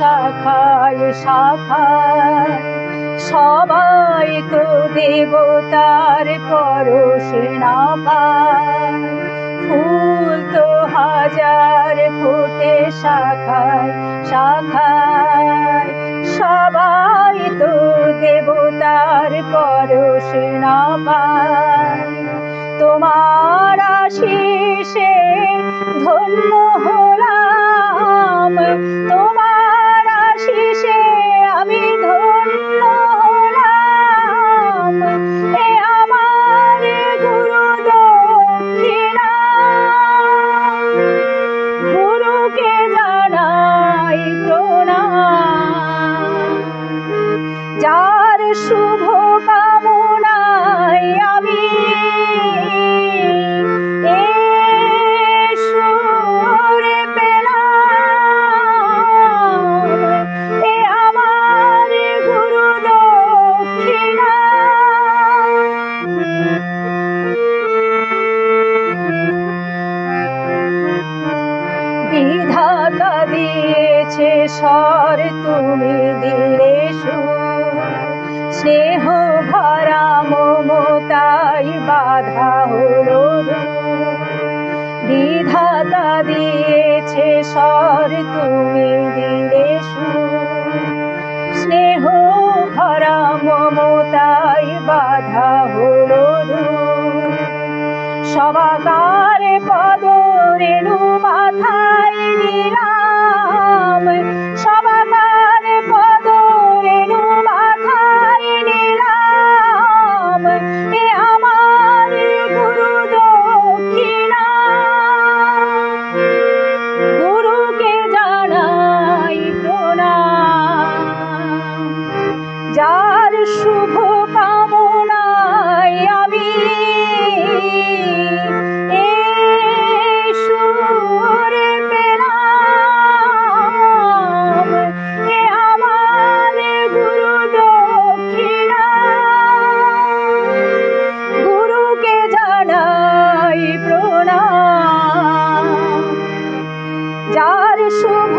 শাখায় শাখায় সবাই তো দেবতার পরশে না পায়। ফুল তো হাজার ফোটে শাখায় শাখায় সবাই তো দেবতার পরশে না পায়। তোমার আশিসে ধন্য হলাম, তোমার আশিসে আমি ধন্য হলাম। এ আমার গুরু দক্ষিণা, গুরুকে জানাই প্রণাম। যার শুভ কামনায় আমি বিধাতা দিয়েছে স্বর, তুমি দিলে সুর। স্নেহ ভরা মমতাই বাধা হলো দূর। বিধাতা দিয়েছে স্বর, তুমি দিলে সুর। স্নেহ ভরা মমতাই বাধা হলো দূর। সবাকার পদ রেণু মাথায় নিলাম, সবাকার পদ রেণু মাথায় নিলাম। এ আমার গুরু দক্ষিণা, গুরুকে জানাই প্রণাম। যার শুভ কামনায় আমি যার শুভ